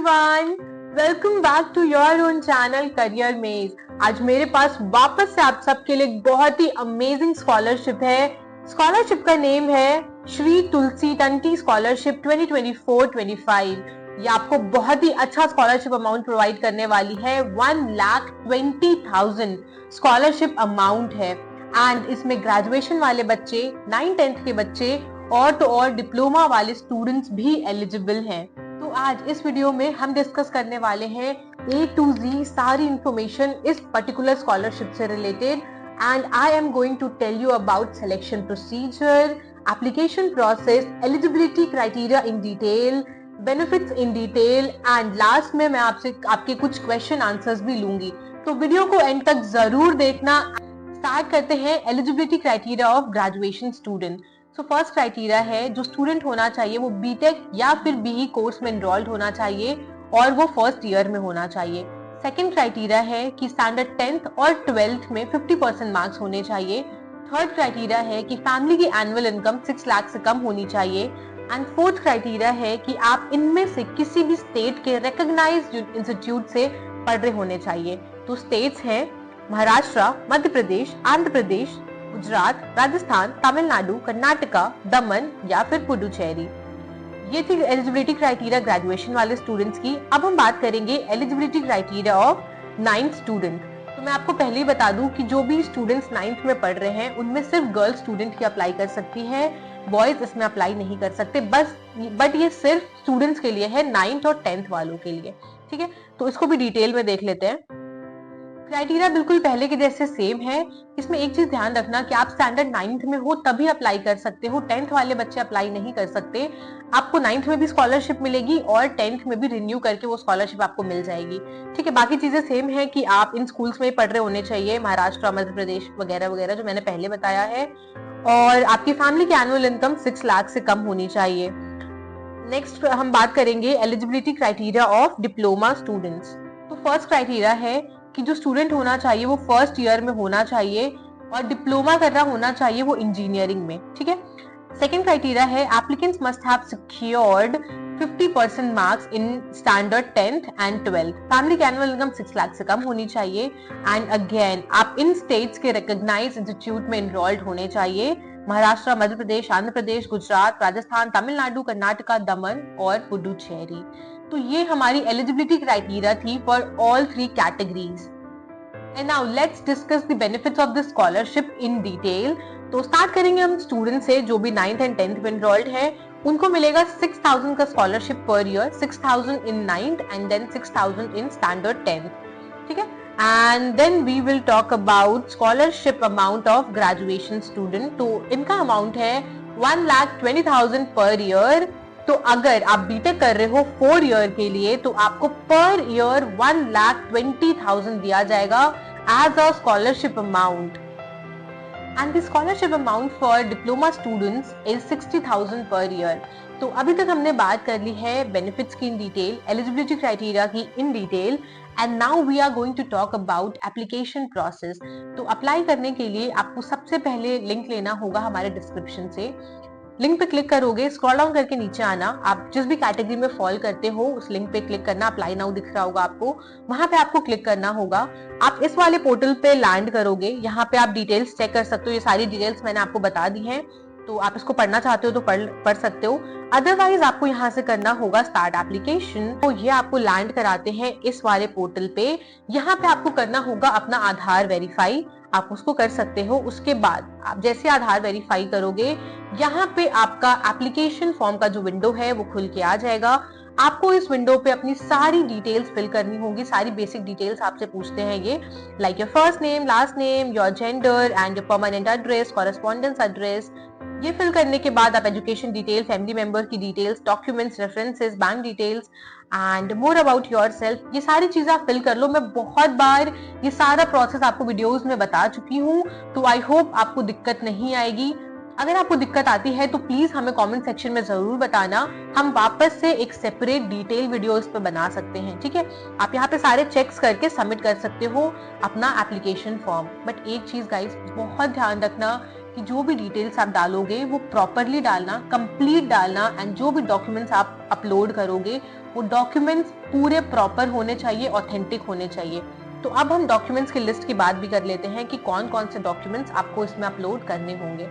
Everyone, welcome back to your own channel Career Maze. आज मेरे पास वापस से आप सबके लिए एक बहुत ही अमेजिंग स्कॉलरशिप है। स्कॉलरशिप का नेम है श्री तुलसी टंटी स्कॉलरशिप 2024-25। ये आपको बहुत ही अच्छा स्कॉलरशिप अमाउंट प्रोवाइड करने वाली है। 1,20,000 स्कॉलरशिप अमाउंट है एंड इसमें ग्रेजुएशन वाले बच्चे, 9th-10th के बच्चे और डिप्लोमा वाले स्टूडेंट्स भी एलिजिबल हैं। तो आज इस वीडियो में हम डिस्कस करने वाले हैं A to Z सारी इंफॉर्मेशन इस पर्टिकुलर स्कॉलरशिप से related and I am going to tell you about selection procedure, application process, eligibility criteria in detail, benefits in detail and last में मैं आपसे आपके कुछ क्वेश्चन आंसर्स भी लूंगी। तो वीडियो को एंड तक जरूर देखना। स्टार्ट करते हैं eligibility criteria of graduation student. So first criteria है जो स्टूडेंट होना चाहिए वो बीटेक या फिर बीई कोर्स में एनरोल्ड होना चाहिए और वो फर्स्ट ईयर में होना चाहिए। सेकंड क्राइटेरिया है कि स्टैंडर्ड 10th और 12th में 50% मार्क्स होने चाहिए। थर्ड क्राइटेरिया है कि फैमिली की एनुअल इनकम 6 लाख से कम होनी चाहिए एंड फोर्थ क्राइटेरिया है कि आप इनमें से किसी भी स्टेट के रिकॉग्नाइज्ड इंस्टीट्यूट से पढ़ रहे होने चाहिए। तो स्टेट्स हैं महाराष्ट्र, मध्य प्रदेश, आंध्र प्रदेश, गुजरात, राजस्थान, तमिलनाडु, कर्नाटका, दमन या फिर पुडुचेरी। ये थी एलिजिबिलिटी क्राइटेरिया ग्रेजुएशन वाले स्टूडेंट्स की। अब हम बात करेंगे eligibility criteria of 9th student. तो मैं आपको पहले ही बता दूं कि जो भी स्टूडेंट्स 9th में पढ़ रहे हैं उनमें सिर्फ गर्ल स्टूडेंट ही अप्लाई कर सकती है, बॉयज इसमें अप्लाई नहीं कर सकते। बट ये सिर्फ स्टूडेंट्स के लिए है, 9th और 10th वालों के लिए। ठीक है, तो इसको भी डिटेल में देख लेते हैं। क्राइटेरिया बिल्कुल पहले के जैसे सेम है। इसमें एक चीज ध्यान रखना कि आप स्टैंडर्ड 9th में हो तभी अप्लाई कर सकते हो, 10th वाले बच्चे अप्लाई नहीं कर सकते। आपको 9th में भी स्कॉलरशिप मिलेगी और 10th में भी रिन्यू करके वो स्कॉलरशिप आपको मिल जाएगी। ठीक है, बाकी चीजें सेम है कि आप इन स्कूल्स में पढ़ रहे होने चाहिए, महाराष्ट्र, मध्य प्रदेश वगैरह वगैरह जो मैंने पहले बताया है, और आपकी फैमिली की एनुअल इनकम 6 लाख से कम होनी चाहिए। नेक्स्ट हम बात करेंगे eligibility criteria of diploma students. तो फर्स्ट क्राइटेरिया है कि जो स्टूडेंट होना चाहिए वो फर्स्ट ईयर में होना चाहिए और डिप्लोमा कर रहा होना चाहिए वो इंजीनियरिंग में। ठीक है, सेकंड क्राइटेरिया है applicants must have secured 50% marks in standard 10th and 12th। Family की एनुअल इनकम 6 लाख से कम होनी चाहिए एंड अगेन आप इन स्टेट्स के रिकॉग्नाइज्ड इंस्टीट्यूट में एनरोल्ड होने चाहिए, महाराष्ट्र, मध्य प्रदेश, आंध्र प्रदेश, गुजरात, राजस्थान, तमिलनाडु, कर्नाटका, दमन और पुडुचेरी। तो ये हमारी एलिजिबिलिटी क्राइटेरिया थी for all 3 categories. And now let's discuss the benefits of the scholarship in detail. तो स्टार्ट करेंगे हम स्टूडेंट से जो भी 9th एंड 10th में एनरोल्ड है। उनको मिलेगा 6,000 का स्कॉलरशिप पर year, 6,000 in 9th and then 6,000 in standard 10th। ठीक है, and then we will talk about scholarship amount of graduation student. तो इनका अमाउंट है 1,20,000 पर ईयर। तो अगर आप बीटेक कर रहे हो 4 ईयर के लिए तो आपको पर ईयर 1,20,000 दिया जाएगा as a scholarship amount and the scholarship amount for diploma students is 60,000 per year. तो अभी तक हमने बात कर ली है बेनिफिट्स की इन डिटेल, एलिजिबिलिटी क्राइटेरिया की in detail and now we are going to talk about application process. तो अप्लाई करने के लिए आपको सबसे पहले लिंक लेना होगा हमारे डिस्क्रिप्शन से। लिंक पे क्लिक करोगे, स्क्रॉल डाउन करके नीचे आना, आप जिस भी कैटेगरी में फॉल करते हो उस लिंक पे क्लिक करना, अप्लाई नाउ दिख रहा होगा आपको, वहां पे आपको क्लिक करना होगा। आप इस वाले पोर्टल पे लैंड करोगे, यहाँ पे आप डिटेल्स चेक कर सकते हो। ये सारी डिटेल्स मैंने आपको बता दी हैं, तो आप इसको पढ़ना चाहते हो तो पढ़ सकते हो। अदरवाइज आपको यहाँ से करना होगा स्टार्ट एप्लीकेशन। तो ये आपको लैंड कराते हैं इस वाले पोर्टल पे। यहाँ पे आपको करना होगा अपना आधार वेरीफाई, आप उसको कर सकते हो। उसके बाद आप जैसे आधार वेरीफाई करोगे, यहाँ पे आपका एप्लीकेशन फॉर्म का जो विंडो है वो खुल के आ जाएगा। आपको इस विंडो पे अपनी सारी डिटेल्स फिल करनी होगी, सारी बेसिक डिटेल्स आपसे पूछते हैं ये, like your first name, last name, your gender and your permanent address, correspondence address. ये फिल करने के बाद आप एजुकेशन डिटेल, फैमिली मेंबर की details, documents, references, bank details and more about yourself, ये सारी चीजें आप फिल कर लो। मैं बहुत बार ये सारा प्रोसेस आपको वीडियोस में बता चुकी हूँ, तो आई होप आपको दिक्कत नहीं आएगी। अगर आपको दिक्कत आती है तो प्लीज हमें कमेंट सेक्शन में जरूर बताना, हम वापस से एक सेपरेट डिटेल वीडियो इस पे बना सकते हैं। ठीक है, आप यहाँ पे सारे चेक्स करके सबमिट कर सकते हो अपना एप्लीकेशन फॉर्म। बट एक चीज गाइस, बहुत ध्यान रखना कि जो भी डिटेल्स आप डालोगे वो प्रॉपरली डालना, कंप्लीट डालना एंड जो भी डॉक्यूमेंट्स आप अपलोड करोगे वो डॉक्यूमेंट्स पूरे प्रॉपर होने चाहिए, ऑथेंटिक होने चाहिए। तो अब हम डॉक्यूमेंट्स की लिस्ट की बात भी कर लेते हैं कि कौन कौन से डॉक्यूमेंट्स आपको इसमें अपलोड करने होंगे।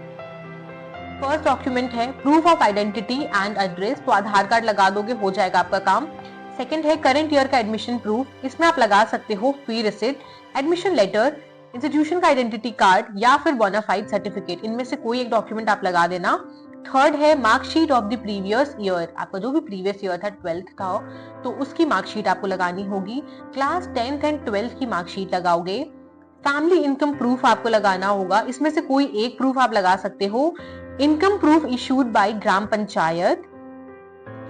फर्स्ट डॉक्यूमेंट है proof of identity and address, तो आधार कार्ड लगा दोगे, हो जाएगा आपका काम। सेकंड है करंट ईयर का एडमिशन प्रूफ, इसमें आप लगा सकते हो फी रिसिट, एडमिशन लेटर, इंस्टीट्यूशन का आइडेंटिटी कार्ड या फिर बोनाफाइड सर्टिफिकेट, इनमें से कोई एक डॉक्यूमेंट आप लगा देना। थर्ड है marksheet of the previous year, आपका जो भी प्रीवियस ईयर था 12th का तो उसकी मार्कशीट आपको लगानी होगी। क्लास 10th एंड 12th की मार्कशीट लगाओगे। फैमिली इनकम प्रूफ आपको लगाना होगा, इसमें से कोई एक प्रूफ आप लगा सकते हो। Income proof issued by gram panchayat,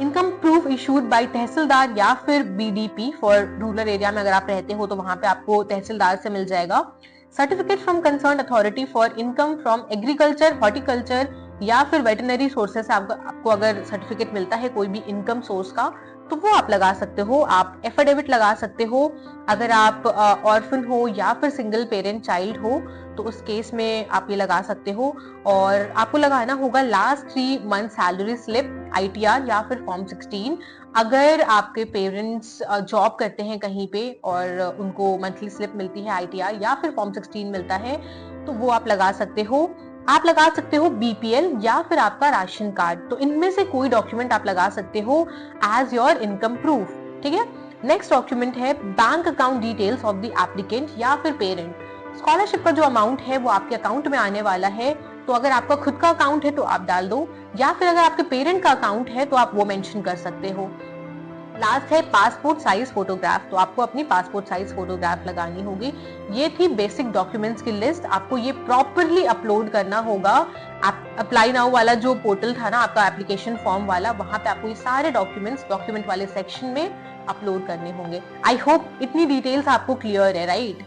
income proof issued by tehsildar या फिर बीडीपी फॉर रूरल एरिया में अगर आप रहते हो तो वहां पे आपको तहसीलदार से मिल जाएगा। Certificate from concern authority for income from agriculture, horticulture या फिर वेटनरी सोर्सेस से आपको अगर सर्टिफिकेट मिलता है कोई भी इनकम सोर्स का तो वो आप लगा सकते हो। आप एफिडेविट लगा सकते हो अगर आप ऑर्फन हो या फिर सिंगल पेरेंट चाइल्ड हो तो उस केस में आप ये लगा सकते हो। और आपको लगाना होगा last 3 month salary slip, ITR या फिर फॉर्म 16। अगर आपके पेरेंट्स जॉब करते हैं कहीं पे और उनको मंथली स्लिप मिलती है, आईटीआर या फिर फॉर्म 16 मिलता है तो वो आप लगा सकते हो। आप लगा सकते हो बीपीएल या फिर आपका राशन कार्ड, तो इनमें से कोई डॉक्यूमेंट आप लगा सकते हो एज योर इनकम प्रूफ। ठीक है, नेक्स्ट डॉक्यूमेंट है bank account details of the applicant या फिर पेरेंट। स्कॉलरशिप का जो अमाउंट है वो आपके अकाउंट में आने वाला है, तो अगर आपका खुद का अकाउंट है तो आप डाल दो या फिर अगर आपके पेरेंट का अकाउंट है तो आप वो मेंशन कर सकते हो। लास्ट है पासपोर्ट साइज फोटोग्राफ, तो आपको अपनी पासपोर्ट साइज फोटोग्राफ लगानी होगी। ये थी बेसिक डॉक्यूमेंट्स की लिस्ट, आपको ये प्रॉपरली अपलोड करना होगा। अप्लाई नाउ वाला जो पोर्टल था ना आपका एप्लीकेशन फॉर्म वाला, वहां पे आपको ये सारे डॉक्यूमेंट्स डॉक्यूमेंट वाले सेक्शन में अपलोड करने होंगे। आई होप इतनी डिटेल्स आपको क्लियर है, राइट?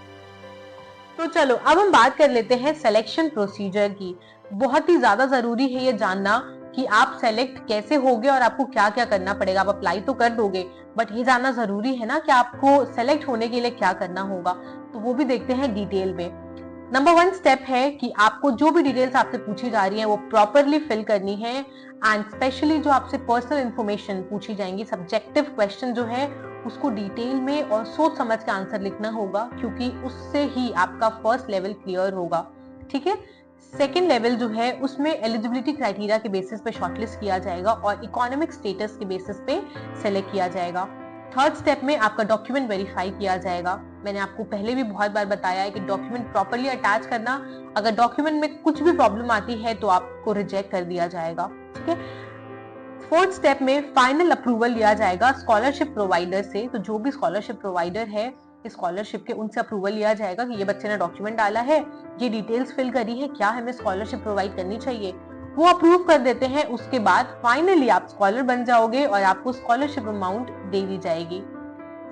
तो चलो अब हम बात कर लेते हैं सिलेक्शन प्रोसीजर की। बहुत ही ज्यादा जरूरी है ये जानना कि आप सेलेक्ट कैसे होगे और आपको क्या क्या करना पड़ेगा। आप अप्लाई तो कर दोगे बट ये जानना जरूरी है ना कि आपको सेलेक्ट होने के लिए क्या करना होगा, तो वो भी देखते हैं डिटेल में। नंबर 1 स्टेप है कि आपको जो भी डिटेल्स आपसे पूछी जा रही है वो प्रॉपरली फिल करनी है एंड स्पेशली जो आपसे पर्सनल इंफॉर्मेशन पूछी जाएंगी, सब्जेक्टिव क्वेश्चन जो है उसको डिटेल में और सोच समझ के आंसर लिखना होगा क्योंकि उससे ही आपका फर्स्ट लेवल क्लियर होगा। ठीक है, सेकेंड लेवल जो है उसमें एलिजिबिलिटी क्राइटेरिया के बेसिस पे शॉर्टलिस्ट किया जाएगा और इकोनॉमिक स्टेटस के बेसिस पे सेलेक्ट किया जाएगा। थर्ड स्टेप में आपका डॉक्यूमेंट वेरीफाई किया जाएगा। मैंने आपको पहले भी बहुत बार बताया है कि डॉक्यूमेंट प्रॉपरली अटैच करना, अगर डॉक्यूमेंट में कुछ भी प्रॉब्लम आती है तो आपको रिजेक्ट कर दिया जाएगा। ठीक है, फोर्थ स्टेप में फाइनल अप्रूवल लिया जाएगा स्कॉलरशिप प्रोवाइडर से, तो जो भी स्कॉलरशिप प्रोवाइडर है स्कॉलरशिप के उनसे अप्रूवल लिया जाएगा कि ये बच्चे ने डॉक्यूमेंट डाला है, ये डिटेल्स फिल करी है, क्या हमें स्कॉलरशिप प्रोवाइड करनी चाहिए, वो अप्रूव कर देते हैं। उसके बाद फाइनली आप स्कॉलर बन जाओगे और आपको स्कॉलरशिप अमाउंट दे दी जाएगी।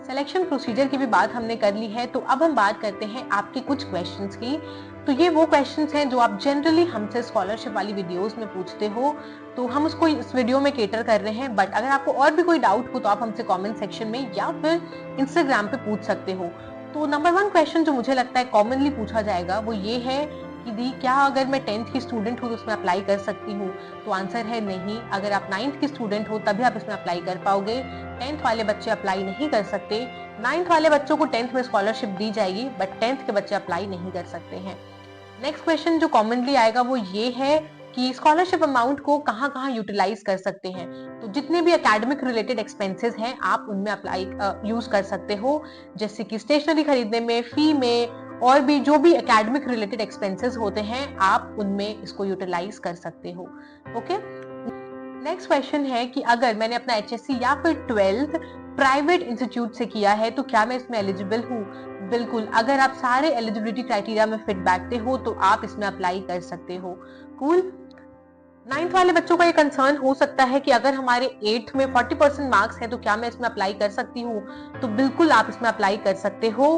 सिलेक्शन प्रोसीजर की भी बात हमने कर ली है, तो अब हम बात करते हैं आपके कुछ क्वेश्चंस की। तो ये वो क्वेश्चंस हैं जो आप जनरली हमसे स्कॉलरशिप वाली वीडियोस में पूछते हो, तो हम उसको इस वीडियो में केटर कर रहे हैं। बट अगर आपको और भी कोई डाउट हो तो आप हमसे कमेंट सेक्शन में या फिर इंस्टाग्राम पे पूछ सकते हो। तो नंबर 1 क्वेश्चन जो मुझे लगता है कॉमनली पूछा जाएगा वो ये है कि दी क्या अगर मैं 10th की स्टूडेंट हूँ तो उसमें अप्लाई कर सकती हूँ? तो आंसर है नहीं। अगर आप 9th की स्टूडेंट हो तभी आप इसमें अप्लाई कर पाओगे। 10th वाले बच्चे अप्लाई नहीं कर सकते। 9th वाले बच्चों को 10th में स्कॉलरशिप दी जाएगी बट 10th के बच्चे अप्लाई नहीं कर सकते हैं। नेक्स्ट क्वेश्चन जो कॉमनली आएगा वो ये है कि स्कॉलरशिप अमाउंट को कहाँ कहाँ यूटिलाइज कर सकते हैं। तो जितने भी एकेडमिक रिलेटेड एक्सपेंसेस हैं आप उनमें अप्लाई यूज कर सकते हो, जैसे कि स्टेशनरी खरीदने में, फी में, और भी जो भी एकेडमिक रिलेटेड एक्सपेंसेस होते हैं आप उनमें इसको यूटिलाइज कर सकते हो। ओके, नेक्स्ट क्वेश्चन है कि अगर मैंने अपना एचएससी या फिर 12th प्राइवेट इंस्टीट्यूट से किया है तो क्या मैं इसमें एलिजिबल हूँ? बिल्कुल, अगर आप सारे एलिजिबिलिटी क्राइटेरिया में फिट बैठते हो तो आप इसमें अप्लाई कर सकते हो। कूल। 9th वाले बच्चों का ये कंसर्न हो सकता है कि अगर हमारे 8th में 40% मार्क्स है तो क्या मैं इसमें अप्लाई कर सकती हूँ? तो बिल्कुल आप इसमें अप्लाई कर सकते हो।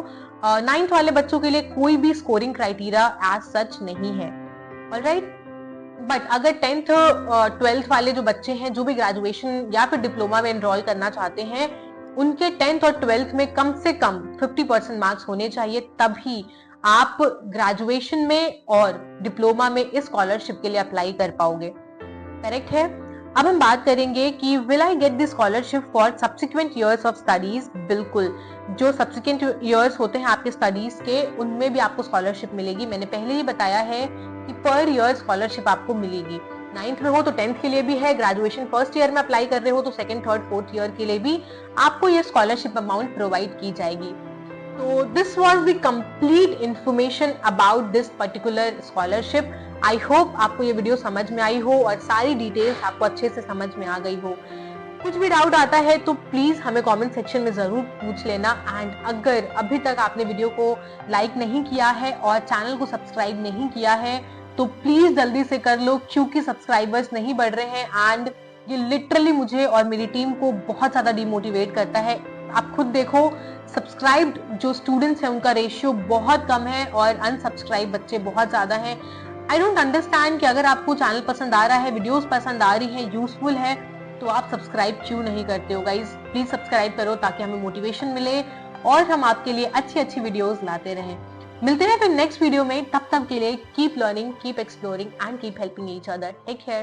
9th वाले बच्चों के लिए कोई भी स्कोरिंग क्राइटेरिया एज सच नहीं है। ऑलराइट, बट अगर 10th 12th वाले जो बच्चे हैं जो भी ग्रेजुएशन या फिर डिप्लोमा में एनरोल करना चाहते हैं उनके 10th और 12th में कम से कम 50% मार्क्स होने चाहिए, तभी आप ग्रेजुएशन में और डिप्लोमा में इस स्कॉलरशिप के लिए अप्लाई कर पाओगे। करेक्ट है। अब हम बात करेंगे कि will I get the scholarship for subsequent years of studies. बिल्कुल, जो सब्सिक्वेंट ईयर्स होते हैं आपके स्टडीज के, उनमें भी आपको स्कॉलरशिप मिलेगी। मैंने पहले ही बताया है कि पर ईयर स्कॉलरशिप आपको मिलेगी। 9th में हो तो 10th के लिए भी है, ग्रेजुएशन फर्स्ट ईयर में अप्लाई कर रहे हो तो 2nd, 3rd, 4th ईयर के लिए भी आपको ये स्कॉलरशिप अमाउंट प्रोवाइड की जाएगी। तो this was the complete information about this particular scholarship. I hope आपको ये वीडियो समझ में आई हो और सारी डिटेल्स आपको अच्छे से समझ में आ गई हो। कुछ भी डाउट आता है तो प्लीज हमें कमेंट सेक्शन में जरूर पूछ लेना। एंड अगर अभी तक आपने वीडियो को लाइक नहीं किया है और चैनल को सब्सक्राइब नहीं किया है तो प्लीज जल्दी से कर लो, क्योंकि सब्सक्राइबर्स नहीं बढ़ रहे हैं एंड ये लिटरली मुझे और मेरी टीम को बहुत ज्यादा डिमोटिवेट करता है। आप खुद देखो, सब्सक्राइब्ड जो स्टूडेंट्स हैं उनका रेशियो बहुत कम है और अनसब्सक्राइब बच्चे बहुत ज्यादा हैं। आई डोंट अंडरस्टैंड कि अगर आपको चैनल पसंद आ रहा है, वीडियोस पसंद आ रही है, यूजफुल है, तो आप सब्सक्राइब क्यों नहीं करते हो। गाइज प्लीज सब्सक्राइब करो ताकि हमें मोटिवेशन मिले और हम आपके लिए अच्छी अच्छी वीडियोस लाते रहें। मिलते हैं फिर नेक्स्ट वीडियो में, तब तक के लिए keep learning, keep exploring and keep helping each other. Take care.